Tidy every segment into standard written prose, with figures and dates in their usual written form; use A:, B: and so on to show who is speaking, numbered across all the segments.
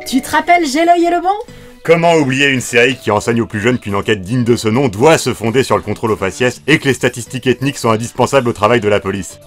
A: Tu te rappelles J'ai l'œil et le bon?
B: Comment oublier une série qui enseigne aux plus jeunes qu'une enquête digne de ce nom doit se fonder sur le contrôle au faciès et que les statistiques ethniques sont indispensables au travail de la police?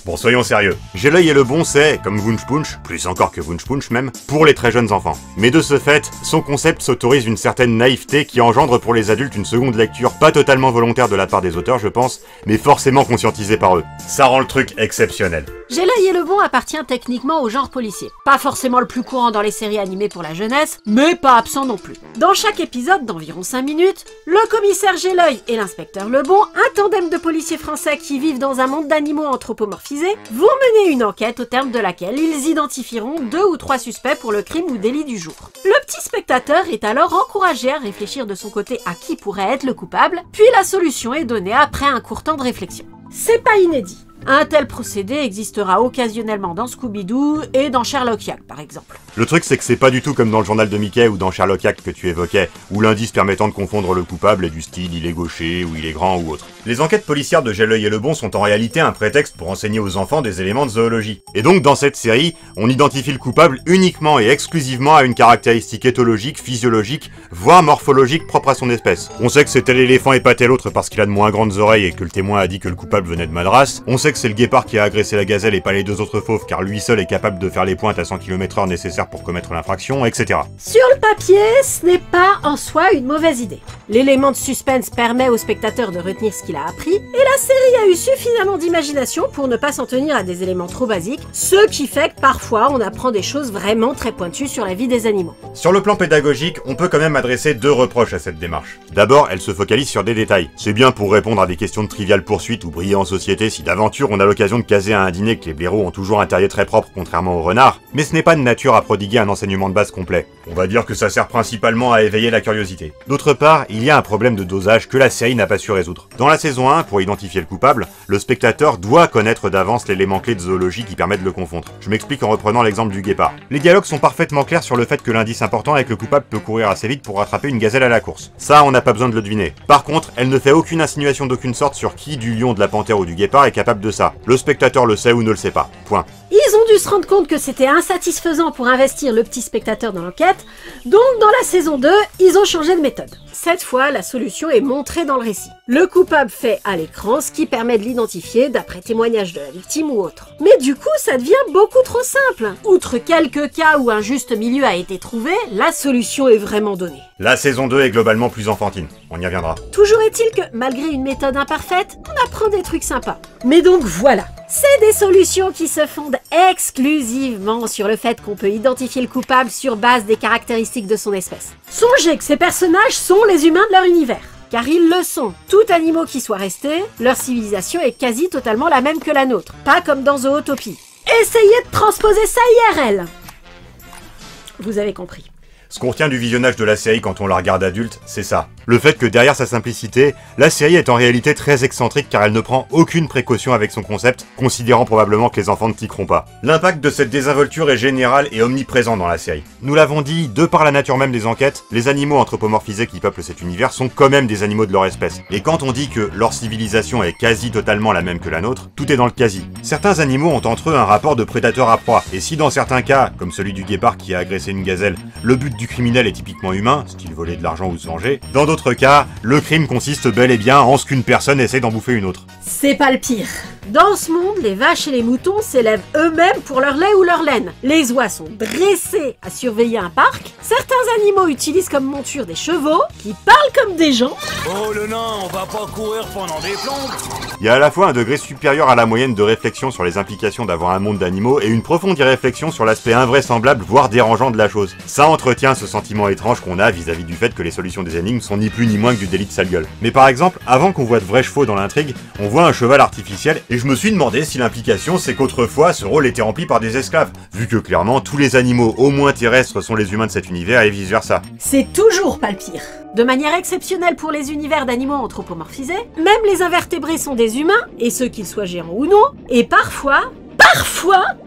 B: Bon, soyons sérieux. J'ai l'œil et le bon, c'est, comme Wunschpunch, plus encore que Wunschpunch même, pour les très jeunes enfants. Mais de ce fait, son concept s'autorise une certaine naïveté qui engendre pour les adultes une seconde lecture pas totalement volontaire de la part des auteurs, je pense, mais forcément conscientisée par eux. Ça rend le truc exceptionnel.
A: J'ai l'œil et le bon appartient techniquement au genre policier. Pas forcément le plus courant dans les séries animées pour la jeunesse, mais pas absent non plus. Dans chaque épisode d'environ 5 minutes, le commissaire J'ai l'œil et l'inspecteur Lebon, un tandem de policiers français qui vivent dans un monde d'animaux anthropomorphisés, vont mener une enquête au terme de laquelle ils identifieront 2 ou 3 suspects pour le crime ou délit du jour. Le petit spectateur est alors encouragé à réfléchir de son côté à qui pourrait être le coupable, puis la solution est donnée après un court temps de réflexion. C'est pas inédit. Un tel procédé existera occasionnellement dans Scooby-Doo et dans Sherlock Yak, par exemple.
B: Le truc, c'est que c'est pas du tout comme dans le journal de Mickey ou dans Sherlock Yak que tu évoquais, où l'indice permettant de confondre le coupable est du style il est gaucher ou il est grand ou autre. Les enquêtes policières de J'ai l'œil et le bon sont en réalité un prétexte pour enseigner aux enfants des éléments de zoologie. Et donc dans cette série, on identifie le coupable uniquement et exclusivement à une caractéristique éthologique, physiologique, voire morphologique propre à son espèce. On sait que c'est tel éléphant et pas tel autre parce qu'il a de moins grandes oreilles et que le témoin a dit que le coupable venait de Madras. On sait que c'est le guépard qui a agressé la gazelle et pas les 2 autres fauves car lui seul est capable de faire les pointes à 100 km/h nécessaires pour commettre l'infraction, etc.
A: Sur le papier, ce n'est pas en soi une mauvaise idée. L'élément de suspense permet au spectateur de retenir ce qu'il a appris, et la série a eu suffisamment d'imagination pour ne pas s'en tenir à des éléments trop basiques, ce qui fait que parfois on apprend des choses vraiment très pointues sur la vie des animaux.
B: Sur le plan pédagogique, on peut quand même adresser 2 reproches à cette démarche. D'abord, elle se focalise sur des détails. C'est bien pour répondre à des questions de triviale poursuite ou briller en société si d'aventure on a l'occasion de caser à un dîner que les blaireaux ont toujours un terrier très propre contrairement aux renards, mais ce n'est pas de nature à prodiguer un enseignement de base complet. On va dire que ça sert principalement à éveiller la curiosité. D'autre part, il y a un problème de dosage que la série n'a pas su résoudre. Dans la saison 1, pour identifier le coupable, le spectateur doit connaître d'avance l'élément clé de zoologie qui permet de le confondre. Je m'explique en reprenant l'exemple du guépard. Les dialogues sont parfaitement clairs sur le fait que l'indice important est que le coupable peut courir assez vite pour rattraper une gazelle à la course. Ça, on n'a pas besoin de le deviner. Par contre, elle ne fait aucune insinuation d'aucune sorte sur qui du lion, de la panthère ou du guépard est capable de ça. Le spectateur le sait ou ne le sait pas. Point.
A: Ils ont dû se rendre compte que c'était insatisfaisant pour investir le petit spectateur dans l'enquête, donc dans la saison 2, ils ont changé de méthode. Cette fois, la solution est montrée dans le récit. Le coupable fait à l'écran ce qui permet de l'identifier d'après témoignage de la victime ou autre. Mais du coup, ça devient beaucoup trop simple. Outre quelques cas où un juste milieu a été trouvé, la solution est vraiment donnée.
B: La saison 2 est globalement plus enfantine. On y reviendra.
A: Toujours est-il que, malgré une méthode imparfaite, on apprend des trucs sympas. Mais donc voilà. C'est des solutions qui se fondent exclusivement sur le fait qu'on peut identifier le coupable sur base des caractéristiques de son espèce. Songez que ces personnages sont les humains de leur univers. Car ils le sont. Tout animaux qui soient restés, leur civilisation est quasi totalement la même que la nôtre. Pas comme dans Zootopie. Essayez de transposer ça IRL. Vous avez compris.
B: Ce qu'on retient du visionnage de la série quand on la regarde adulte, c'est ça. Le fait que derrière sa simplicité, la série est en réalité très excentrique car elle ne prend aucune précaution avec son concept, considérant probablement que les enfants ne tiqueront pas. L'impact de cette désinvolture est général et omniprésent dans la série. Nous l'avons dit, de par la nature même des enquêtes, les animaux anthropomorphisés qui peuplent cet univers sont quand même des animaux de leur espèce. Et quand on dit que leur civilisation est quasi totalement la même que la nôtre, tout est dans le quasi. Certains animaux ont entre eux un rapport de prédateur à proie, et si dans certains cas, comme celui du guépard qui a agressé une gazelle, le but du criminel est typiquement humain, style voler de l'argent ou se venger, dans d'autres cas, le crime consiste bel et bien en ce qu'une personne essaie d'en bouffer une autre.
A: C'est pas le pire. Dans ce monde, les vaches et les moutons s'élèvent eux-mêmes pour leur lait ou leur laine. Les oies sont dressés à surveiller un parc. Certains animaux utilisent comme monture des chevaux qui parlent comme des gens.
C: Oh le nain, on va pas courir pendant des plombes.
B: Il y a à la fois un degré supérieur à la moyenne de réflexion sur les implications d'avoir un monde d'animaux et une profonde irréflexion sur l'aspect invraisemblable voire dérangeant de la chose. Ça entretient ce sentiment étrange qu'on a vis-à-vis du fait que les solutions des énigmes sont ni plus ni moins que du délit de sale gueule. Mais par exemple, avant qu'on voit de vrais chevaux dans l'intrigue, on voit un cheval artificiel et je me suis demandé si l'implication c'est qu'autrefois ce rôle était rempli par des esclaves, vu que clairement tous les animaux au moins terrestres sont les humains de cet univers et vice versa.
A: C'est toujours pas le pire. De manière exceptionnelle pour les univers d'animaux anthropomorphisés, même les invertébrés sont des humains, et ceux qu'ils soient géants ou non, et parfois,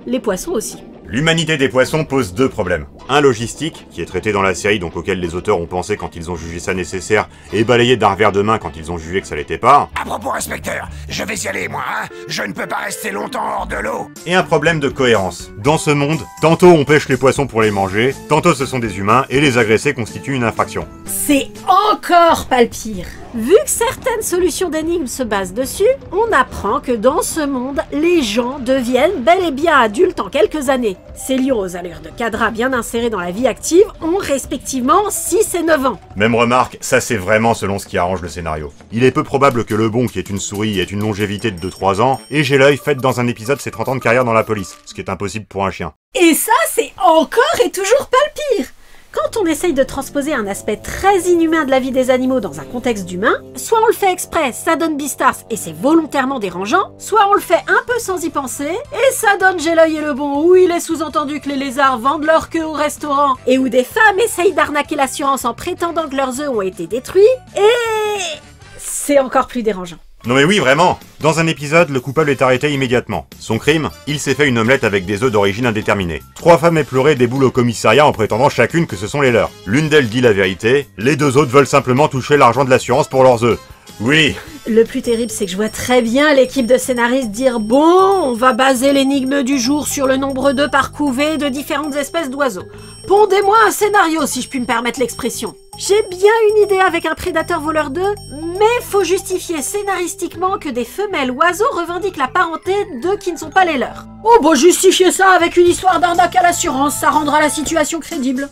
A: les poissons aussi.
B: L'humanité des poissons pose deux problèmes. Un logistique, qui est traité dans la série, donc auquel les auteurs ont pensé quand ils ont jugé ça nécessaire, et balayé d'un revers de main quand ils ont jugé que ça l'était pas.
D: À propos, inspecteur, je vais y aller, moi, hein. Je ne peux pas rester longtemps hors de l'eau.
B: Et un problème de cohérence. Dans ce monde, tantôt on pêche les poissons pour les manger, tantôt ce sont des humains, et les agresser constitue une infraction.
A: C'est encore pas le pire. Vu que certaines solutions d'énigmes se basent dessus, on apprend que dans ce monde, les gens deviennent bel et bien adultes en quelques années. Ces lions aux allures de cadra bien insérés dans la vie active ont respectivement 6 et 9 ans.
B: Même remarque, ça c'est vraiment selon ce qui arrange le scénario. Il est peu probable que le bon, qui est une souris, ait une longévité de 2-3 ans, et j'ai l'œil fait dans un épisode ses 30 ans de carrière dans la police, ce qui est impossible pour un chien.
A: Et ça, c'est encore et toujours pas le pire. Quand on essaye de transposer un aspect très inhumain de la vie des animaux dans un contexte d'humain, soit on le fait exprès, ça donne Beastars et c'est volontairement dérangeant, soit on le fait un peu sans y penser, et ça donne J'ai l'œil et le bon, où il est sous-entendu que les lézards vendent leur queue au restaurant, et où des femmes essayent d'arnaquer l'assurance en prétendant que leurs œufs ont été détruits, et c'est encore plus dérangeant.
B: Non mais oui, vraiment. Dans un épisode, le coupable est arrêté immédiatement. Son crime, il s'est fait une omelette avec des œufs d'origine indéterminée. 3 femmes éplorées déboulent au commissariat en prétendant chacune que ce sont les leurs. L'une d'elles dit la vérité, les 2 autres veulent simplement toucher l'argent de l'assurance pour leurs œufs. Oui.
A: Le plus terrible, c'est que je vois très bien l'équipe de scénaristes dire « Bon, on va baser l'énigme du jour sur le nombre d'œufs par couvée de différentes espèces d'oiseaux. Pondez-moi un scénario, si je puis me permettre l'expression. J'ai bien une idée avec un prédateur voleur d'œufs, mais faut justifier scénaristiquement que des femelles oiseaux revendiquent la parenté d'œufs qui ne sont pas les leurs. Oh bah justifier ça avec une histoire d'arnaque à l'assurance, ça rendra la situation crédible. »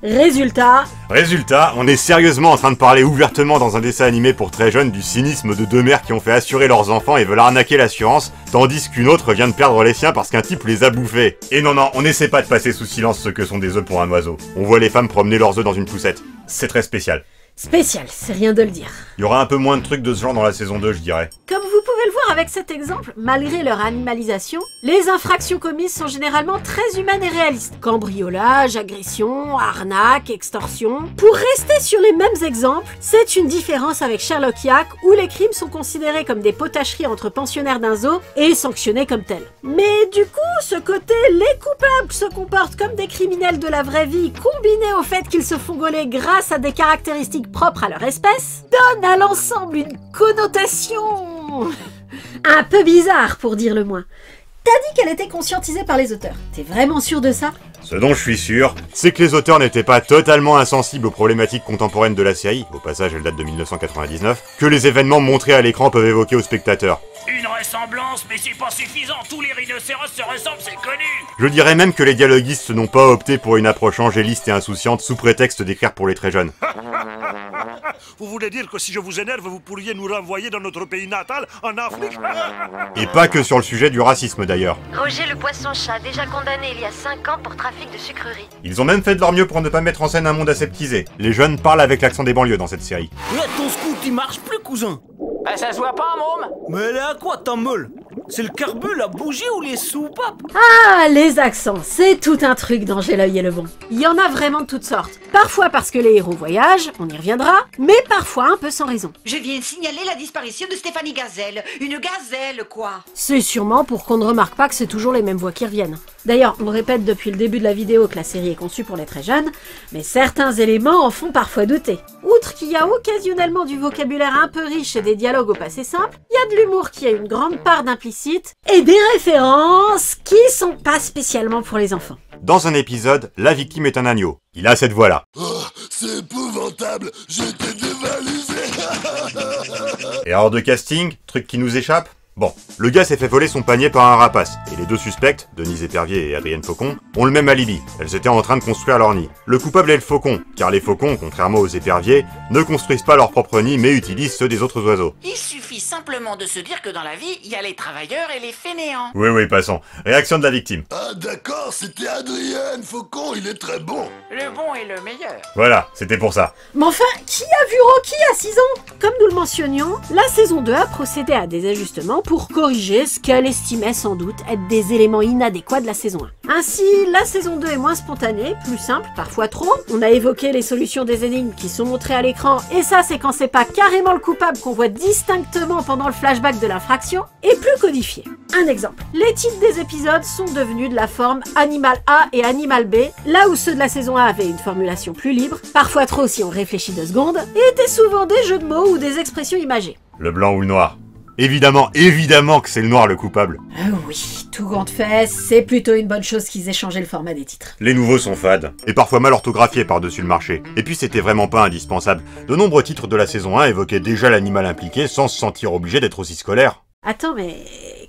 A: Résultat,
B: on est sérieusement en train de parler ouvertement dans un dessin animé pour très jeunes du cynisme de 2 mères qui ont fait assurer leurs enfants et veulent arnaquer l'assurance, tandis qu'une autre vient de perdre les siens parce qu'un type les a bouffés. Et non, on n'essaie pas de passer sous silence ce que sont des œufs pour un oiseau. On voit les femmes promener leurs œufs dans une poussette. C'est très spécial.
A: Spécial, c'est rien de le dire.
B: Il y aura un peu moins de trucs de ce genre dans la saison 2, je dirais.
A: Comme vous pouvez le voir avec cet exemple, malgré leur animalisation, les infractions commises sont généralement très humaines et réalistes. Cambriolage, agression, arnaque, extorsion. Pour rester sur les mêmes exemples, c'est une différence avec Sherlock Yak où les crimes sont considérés comme des potacheries entre pensionnaires d'un zoo et sanctionnés comme tels. Mais du coup, ce côté les coupables se comportent comme des criminels de la vraie vie, combiné au fait qu'ils se font gauler grâce à des caractéristiques propres à leur espèce, donne à l'ensemble une connotation un peu bizarre pour dire le moins. T'as dit qu'elle était conscientisée par les auteurs. T'es vraiment sûr de ça?
B: Ce dont je suis sûr, c'est que les auteurs n'étaient pas totalement insensibles aux problématiques contemporaines de la série, au passage elle date de 1999, que les événements montrés à l'écran peuvent évoquer aux spectateurs.
C: Une ressemblance, mais c'est pas suffisant. Tous les rhinocéros se ressemblent, c'est connu.
B: Je dirais même que les dialoguistes n'ont pas opté pour une approche angéliste et insouciante sous prétexte d'écrire pour les très jeunes.
E: Vous voulez dire que si je vous énerve, vous pourriez nous renvoyer dans notre pays natal, en Afrique?
B: Et pas que sur le sujet du racisme d'ailleurs.
F: Roger le poisson-chat, déjà condamné il y a 5 ans pour trafic de sucreries.
B: Ils ont même fait de leur mieux pour ne pas mettre en scène un monde aseptisé. Les jeunes parlent avec l'accent des banlieues dans cette série.
C: Ton scout, il marche plus, cousin.
G: Bah ça se voit pas, môme.
C: Mais elle est à quoi, ta meule? C'est le carbu, la bougie ou les soupapes?
A: Ah, les accents, c'est tout un truc dans J'ai l'œil et le bon. Il y en a vraiment de toutes sortes. Parfois parce que les héros voyagent, on y reviendra, mais parfois un peu sans raison.
H: Je viens de signaler la disparition de Stéphanie Gazelle. Une gazelle, quoi.
A: C'est sûrement pour qu'on ne remarque pas que c'est toujours les mêmes voix qui reviennent. D'ailleurs, on répète depuis le début de la vidéo que la série est conçue pour les très jeunes, mais certains éléments en font parfois douter. Outre qu'il y a occasionnellement du vocabulaire un peu riche et des dialogues au passé simple, il y a de l'humour qui a une grande part d'implicite, et des références qui sont pas spécialement pour les enfants.
B: Dans un épisode, la victime est un agneau. Il a cette voix-là.
I: Oh, c'est épouvantable, j'ai été dévalisé.
B: Erreur de casting, truc qui nous échappe. Bon, le gars s'est fait voler son panier par un rapace, et les 2 suspects, Denise Épervier et Adrienne Faucon, ont le même alibi. Elles étaient en train de construire leur nid. Le coupable est le faucon, car les faucons, contrairement aux éperviers, ne construisent pas leur propre nid mais utilisent ceux des autres oiseaux.
H: Il suffit simplement de se dire que dans la vie, il y a les travailleurs et les fainéants.
B: Oui, passons. Réaction de la victime.
I: Ah d'accord, c'était Adrien Faucon, il est très bon.
H: Le bon est le meilleur.
B: Voilà, c'était pour ça.
A: Mais enfin, qui a vu Rocky à 6 ans? Comme nous le mentionnions, la saison 2 a procédé à des ajustements pour corriger ce qu'elle estimait sans doute être des éléments inadéquats de la saison 1. Ainsi, la saison 2 est moins spontanée, plus simple, parfois trop. On a évoqué les solutions des énigmes qui sont montrées à l'écran, et ça c'est quand c'est pas carrément le coupable qu'on voit distinctement pendant le flashback de l'infraction, et plus codifié. Un exemple, les titres des épisodes sont devenus de la forme Animal A et Animal B, là où ceux de la saison 1 avaient une formulation plus libre, parfois trop si on réfléchit 2 secondes, et étaient souvent des jeux de mots ou des expressions imagées.
B: Le blanc ou le noir? Évidemment que c'est le noir le coupable.
A: Oui, tout compte fait, c'est plutôt une bonne chose qu'ils aient changé le format des titres.
B: Les nouveaux sont fades, et parfois mal orthographiés par-dessus le marché. Et puis c'était vraiment pas indispensable. De nombreux titres de la saison 1 évoquaient déjà l'animal impliqué sans se sentir obligé d'être aussi scolaire.
A: Attends, mais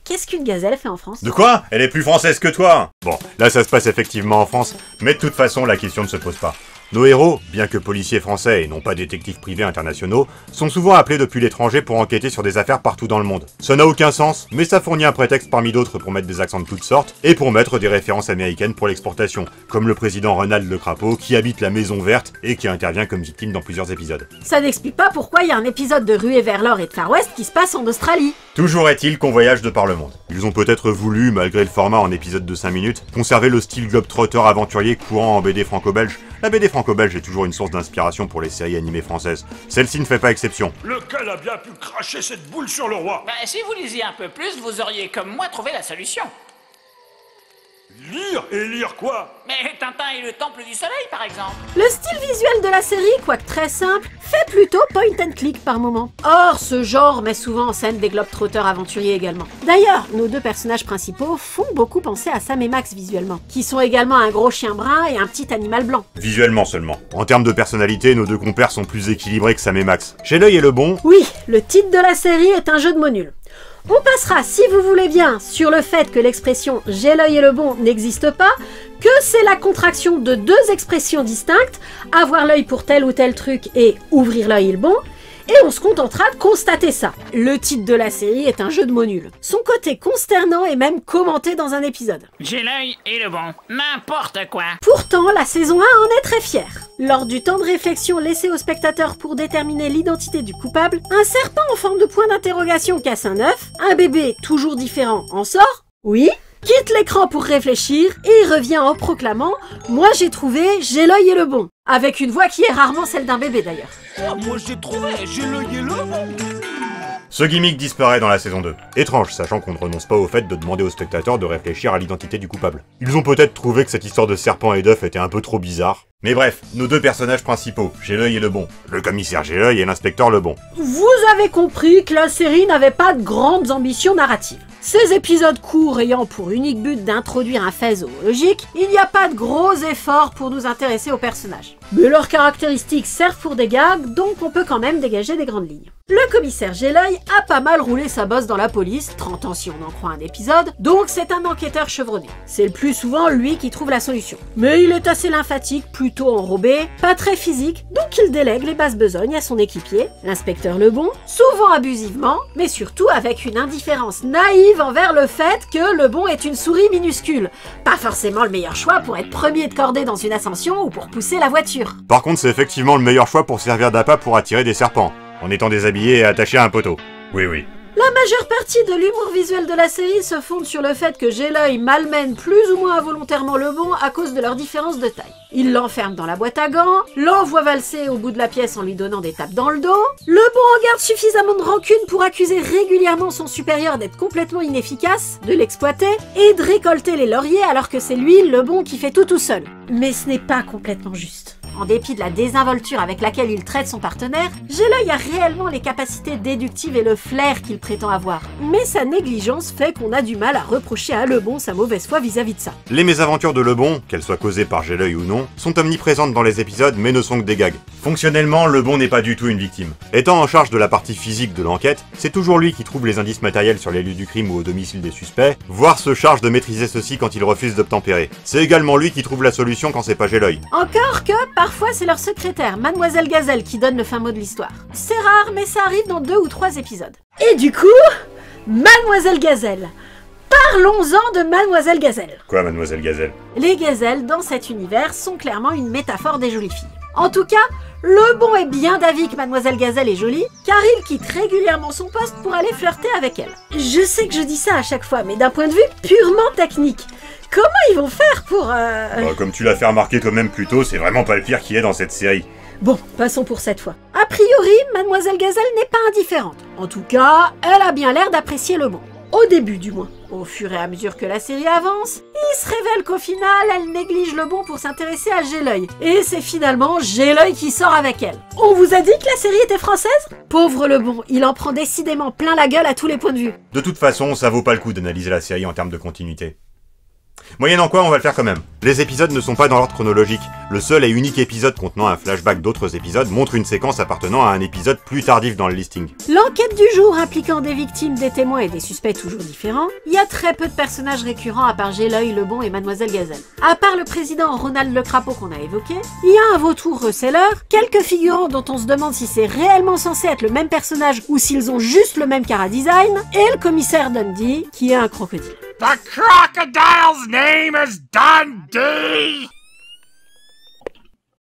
A: qu'est-ce qu'une gazelle fait en France?
B: De quoi? Elle est plus française que toi! Bon, là ça se passe effectivement en France, mais de toute façon la question ne se pose pas. Nos héros, bien que policiers français et non pas détectives privés internationaux, sont souvent appelés depuis l'étranger pour enquêter sur des affaires partout dans le monde. Ça n'a aucun sens, mais ça fournit un prétexte parmi d'autres pour mettre des accents de toutes sortes, et pour mettre des références américaines pour l'exportation, comme le président Ronald Le Crapaud qui habite la Maison Verte et qui intervient comme victime dans plusieurs épisodes.
A: Ça n'explique pas pourquoi il y a un épisode de Ruée vers l'or et de Far West qui se passe en Australie.
B: Toujours est-il qu'on voyage de par le monde. Ils ont peut-être voulu, malgré le format en épisode de 5 minutes, conserver le style globetrotter aventurier courant en BD franco-belge. La BD franco-belge est toujours une source d'inspiration pour les séries animées françaises. Celle-ci ne fait pas exception.
E: Lequel a bien pu cracher cette boule sur le roi?
H: Ben, si vous lisiez un peu plus, vous auriez, comme moi, trouvé la solution.
E: Lire? Et lire quoi?
H: Mais Tintin et le Temple du Soleil, par exemple.
A: Le style visuel de la série, quoique très simple, fait plutôt point and click par moment. Or, ce genre met souvent en scène des globetrotters aventuriers également. D'ailleurs, nos 2 personnages principaux font beaucoup penser à Sam et Max visuellement, qui sont également un gros chien brun et un petit animal blanc.
B: Visuellement seulement. En termes de personnalité, nos 2 compères sont plus équilibrés que Sam et Max. J'ai l'œil et le bon.
A: Oui, le titre de la série est un jeu de mots nul. On passera, si vous voulez bien, sur le fait que l'expression « j'ai l'œil et le bon » n'existe pas, que c'est la contraction de 2 expressions distinctes, avoir l'œil pour tel ou tel truc et ouvrir l'œil et le bon, et on se contentera de constater ça. Le titre de la série est un jeu de mots nul. Son côté consternant est même commenté dans un épisode.
C: J'ai l'œil et le bon. N'importe quoi.
A: Pourtant, la saison 1 en est très fière. Lors du temps de réflexion laissé aux spectateurs pour déterminer l'identité du coupable, un serpent en forme de point d'interrogation casse un œuf, un bébé toujours différent en sort, oui, quitte l'écran pour réfléchir et revient en proclamant « Moi j'ai trouvé, j'ai l'œil et le bon », avec une voix qui est rarement celle d'un bébé d'ailleurs.
I: Ah, moi j'ai trouvé, j'ai l'œil et le bon.
B: Ce gimmick disparaît dans la saison 2. Étrange, sachant qu'on ne renonce pas au fait de demander aux spectateurs de réfléchir à l'identité du coupable. Ils ont peut-être trouvé que cette histoire de serpent et d'œuf était un peu trop bizarre. Mais bref, nos 2 personnages principaux, J'ai l'œil et le bon. Le commissaire J'ai l'œil et l'inspecteur le bon.
A: Vous avez compris que la série n'avait pas de grandes ambitions narratives. Ces épisodes courts ayant pour unique but d'introduire un fait zoologique, il n'y a pas de gros efforts pour nous intéresser aux personnages. Mais leurs caractéristiques servent pour des gags, donc on peut quand même dégager des grandes lignes. Le commissaire J'ai l'œil a pas mal roulé sa bosse dans la police, 30 ans si on en croit un épisode, donc c'est un enquêteur chevronné. C'est le plus souvent lui qui trouve la solution. Mais il est assez lymphatique, plutôt enrobé, pas très physique, donc il délègue les basses besognes à son équipier, l'inspecteur le bon, souvent abusivement, mais surtout avec une indifférence naïve envers le fait que le bon est une souris minuscule. Pas forcément le meilleur choix pour être premier de cordée dans une ascension ou pour pousser la voiture.
B: Par contre, c'est effectivement le meilleur choix pour servir d'appât pour attirer des serpents, en étant déshabillé et attaché à un poteau. Oui.
A: La majeure partie de l'humour visuel de la série se fonde sur le fait que J'ai l'œil malmène plus ou moins involontairement le bon à cause de leur différence de taille. Il l'enferme dans la boîte à gants, l'envoie valser au bout de la pièce en lui donnant des tapes dans le dos, le bon en garde suffisamment de rancune pour accuser régulièrement son supérieur d'être complètement inefficace, de l'exploiter, et de récolter les lauriers alors que c'est lui, le bon, qui fait tout seul. Mais ce n'est pas complètement juste. En dépit de la désinvolture avec laquelle il traite son partenaire, J'ai l'œil a réellement les capacités déductives et le flair qu'il prétend avoir. Mais sa négligence fait qu'on a du mal à reprocher à Le Bon sa mauvaise foi vis-à-vis de ça.
B: Les mésaventures de Le Bon, qu'elles soient causées par J'ai l'œil ou non, sont omniprésentes dans les épisodes mais ne sont que des gags. Fonctionnellement, Le Bon n'est pas du tout une victime. Étant en charge de la partie physique de l'enquête, c'est toujours lui qui trouve les indices matériels sur les lieux du crime ou au domicile des suspects, voire se charge de maîtriser ceux-ci quand il refuse d'obtempérer. C'est également lui qui trouve la solution quand c'est pas J'ai l'œil.
A: Encore que, parfois c'est leur secrétaire, Mademoiselle Gazelle, qui donne le fin mot de l'histoire. C'est rare, mais ça arrive dans 2 ou 3 épisodes. Et du coup, Mademoiselle Gazelle. Parlons-en de Mademoiselle Gazelle.
B: Quoi, Mademoiselle Gazelle?
A: Les gazelles, dans cet univers, sont clairement une métaphore des jolies filles. En tout cas, Le bon est bien d'avis que Mademoiselle Gazelle est jolie, car il quitte régulièrement son poste pour aller flirter avec elle. Je sais que je dis ça à chaque fois, mais d'un point de vue purement technique. Comment ils vont faire pour...
B: Bah, comme tu l'as fait remarquer toi-même plus tôt, c'est vraiment pas le pire qui est dans cette série.
A: Bon, passons pour cette fois. A priori, Mademoiselle Gazelle n'est pas indifférente. En tout cas, elle a bien l'air d'apprécier le bon. Au début du moins. Au fur et à mesure que la série avance, il se révèle qu'au final, elle néglige le bon pour s'intéresser à Gelœil. Et c'est finalement Gelœil qui sort avec elle. On vous a dit que la série était française ? Pauvre le bon, il en prend décidément plein la gueule à tous les points de vue.
B: De toute façon, ça vaut pas le coup d'analyser la série en termes de continuité. Moyennant quoi, on va le faire quand même. Les épisodes ne sont pas dans l'ordre chronologique. Le seul et unique épisode contenant un flashback d'autres épisodes montre une séquence appartenant à un épisode plus tardif dans le listing.
A: L'enquête du jour impliquant des victimes, des témoins et des suspects toujours différents, il y a très peu de personnages récurrents à part Gelœil, le bon et Mademoiselle Gazelle. À part le président Ronald le Crapaud qu'on a évoqué, il y a un vautour reseller, quelques figurants dont on se demande si c'est réellement censé être le même personnage ou s'ils ont juste le même chara-design, et le commissaire Dundee, qui est un crocodile.
C: The crocodile's name is Dundee!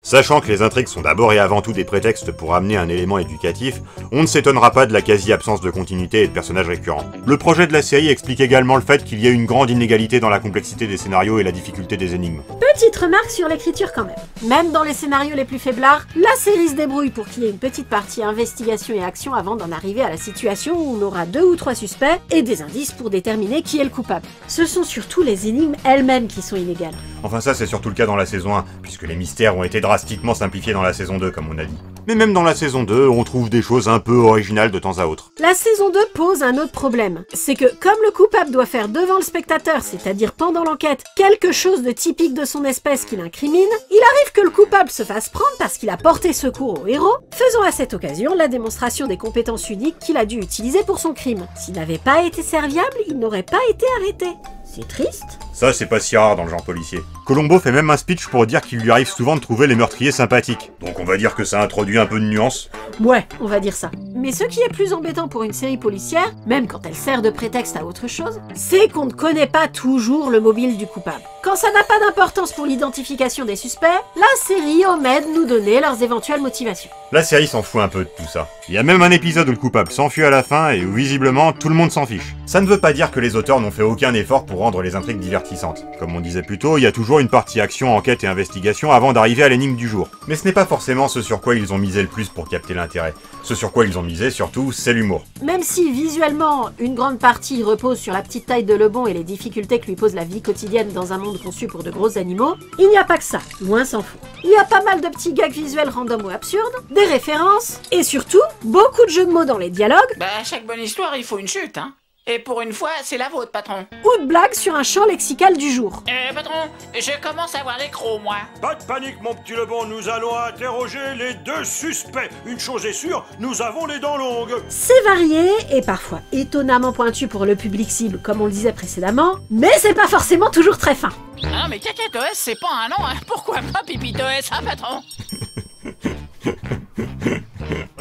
B: Sachant que les intrigues sont d'abord et avant tout des prétextes pour amener un élément éducatif, on ne s'étonnera pas de la quasi-absence de continuité et de personnages récurrents. Le projet de la série explique également le fait qu'il y a une grande inégalité dans la complexité des scénarios et la difficulté des énigmes.
A: Petite remarque sur l'écriture quand même. Même dans les scénarios les plus faiblards, la série se débrouille pour qu'il y ait une petite partie investigation et action avant d'en arriver à la situation où on aura 2 ou 3 suspects et des indices pour déterminer qui est le coupable. Ce sont surtout les énigmes elles-mêmes qui sont inégales.
B: Enfin ça c'est surtout le cas dans la saison 1, puisque les mystères ont été drastiquement simplifiés dans la saison 2 comme on a dit. Mais même dans la saison 2, on trouve des choses un peu originales de temps à autre.
A: La saison 2 pose un autre problème. C'est que comme le coupable doit faire devant le spectateur, c'est-à-dire pendant l'enquête, quelque chose de typique de son espèce qui l'incrimine, il arrive que le coupable se fasse prendre parce qu'il a porté secours au héros, faisant à cette occasion la démonstration des compétences uniques qu'il a dû utiliser pour son crime. S'il n'avait pas été serviable, il n'aurait pas été arrêté. C'est triste.
B: Ça, c'est pas si rare dans le genre policier. Colombo fait même un speech pour dire qu'il lui arrive souvent de trouver les meurtriers sympathiques. Donc on va dire que ça introduit un peu de nuance.
A: Ouais, on va dire ça. Mais ce qui est plus embêtant pour une série policière, même quand elle sert de prétexte à autre chose, c'est qu'on ne connaît pas toujours le mobile du coupable. Quand ça n'a pas d'importance pour l'identification des suspects, la série omet de nous donner leurs éventuelles motivations.
B: La série s'en fout un peu de tout ça. Il y a même un épisode où le coupable s'enfuit à la fin et où visiblement tout le monde s'en fiche. Ça ne veut pas dire que les auteurs n'ont fait aucun effort pour rendre les intrigues divertissantes. Comme on disait plus tôt, il y a toujours une partie action, enquête et investigation avant d'arriver à l'énigme du jour. Mais ce n'est pas forcément ce sur quoi ils ont misé le plus pour capter l'intérêt. Ce sur quoi ils ont misé surtout, c'est l'humour.
A: Même si visuellement, une grande partie repose sur la petite taille de Lebon et les difficultés que lui pose la vie quotidienne dans un monde conçu pour de gros animaux, il n'y a pas que ça, loin s'en faut. Il y a pas mal de petits gags visuels random ou absurdes, des références, et surtout, beaucoup de jeux de mots dans les dialogues.
H: Bah, à chaque bonne histoire, il faut une chute, hein. Et pour une fois, c'est la vôtre, patron.
A: Ou de blagues sur un champ lexical du jour.
H: Patron, je commence à avoir les crocs, moi.
E: Pas de panique, mon petit Lebon, nous allons interroger les 2 suspects. Une chose est sûre, nous avons les dents longues.
A: C'est varié et parfois étonnamment pointu pour le public cible, comme on le disait précédemment, mais c'est pas forcément toujours très fin.
H: Ah, mais Cacatoès, c'est pas un nom, hein. Pourquoi pas Pipitoès, hein, patron?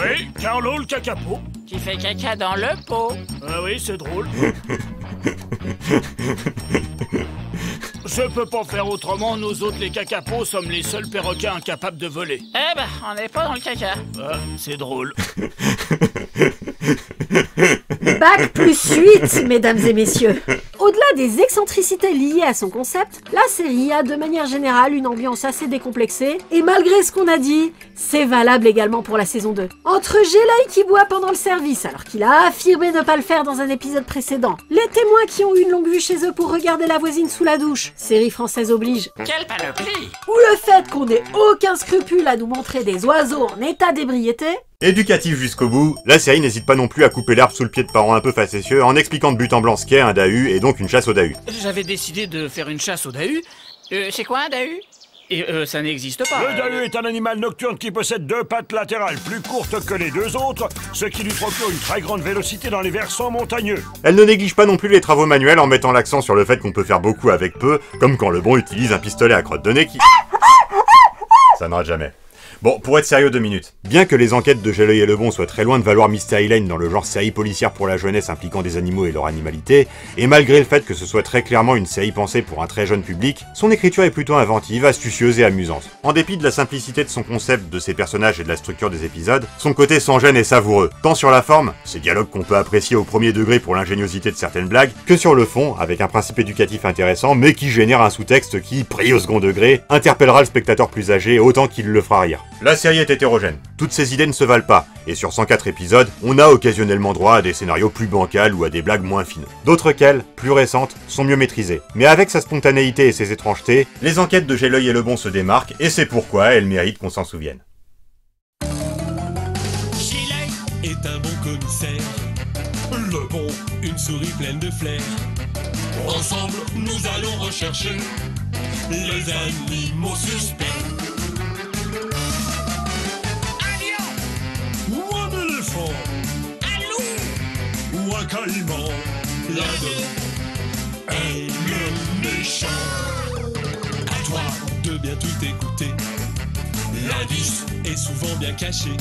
C: Oui, Carlo le cacapo.
H: Qui fait caca dans le pot.
C: Ah oui, c'est drôle. Je peux pas faire autrement, nous autres les cacapos sommes les seuls perroquets incapables de voler.
H: Eh ben, on n'est pas dans le caca.
C: Ah, c'est drôle.
A: Bac plus 8, mesdames et messieurs. Au-delà des excentricités liées à son concept, la série a de manière générale une ambiance assez décomplexée, et malgré ce qu'on a dit, c'est valable également pour la saison 2. Entre Gelœil qui boit pendant le service alors qu'il a affirmé ne pas le faire dans un épisode précédent, les témoins qui ont eu une longue vue chez eux pour regarder la voisine sous la douche, série française oblige,
H: Quelle panoplie!
A: ou le fait qu'on ait aucun scrupule à nous montrer des oiseaux en état d'ébriété,
B: Éducatif jusqu'au bout, la série n'hésite pas non plus à couper l'herbe sous le pied de parents un peu facétieux en expliquant de but en blanc ce qu'est un dahu et donc une chasse au dahu.
C: J'avais décidé de faire une chasse au dahu.
H: C'est quoi un dahu?
C: Et ça n'existe pas.
E: Le dahu est un animal nocturne qui possède 2 pattes latérales plus courtes que les 2 autres, ce qui lui procure une très grande vélocité dans les versants montagneux.
B: Elle ne néglige pas non plus les travaux manuels en mettant l'accent sur le fait qu'on peut faire beaucoup avec peu, comme quand le bon utilise un pistolet à crotte de nez qui... Ça n'arrête jamais. Bon, pour être sérieux 2 minutes. Bien que les enquêtes de J'ai l'œil et le bon soient très loin de valoir Mystery Lane dans le genre série policière pour la jeunesse impliquant des animaux et leur animalité, et malgré le fait que ce soit très clairement une série pensée pour un très jeune public, son écriture est plutôt inventive, astucieuse et amusante. En dépit de la simplicité de son concept, de ses personnages et de la structure des épisodes, son côté sans gêne est savoureux, tant sur la forme, ces dialogues qu'on peut apprécier au premier degré pour l'ingéniosité de certaines blagues, que sur le fond, avec un principe éducatif intéressant, mais qui génère un sous-texte qui, pris au second degré, interpellera le spectateur plus âgé autant qu'il le fera rire. La série est hétérogène. Toutes ces idées ne se valent pas, et sur 104 épisodes, on a occasionnellement droit à des scénarios plus bancals ou à des blagues moins fines. D'autres qu'elles, plus récentes, sont mieux maîtrisées. Mais avec sa spontanéité et ses étrangetés, les enquêtes de J'ai l'œil et le bon se démarquent, et c'est pourquoi elles méritent qu'on s'en souvienne.
J: J'ai l'œil est un bon commissaire. Le bon, une souris pleine de flair. Ensemble, nous allons rechercher les animaux suspects. Ou un éléphant, un loup, ou un caïman, l'un est le méchant. À toi de bien tout écouter, l'indice est souvent bien caché.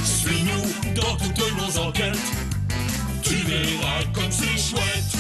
J: Suis-nous dans toutes nos enquêtes, tu verras comme c'est chouette.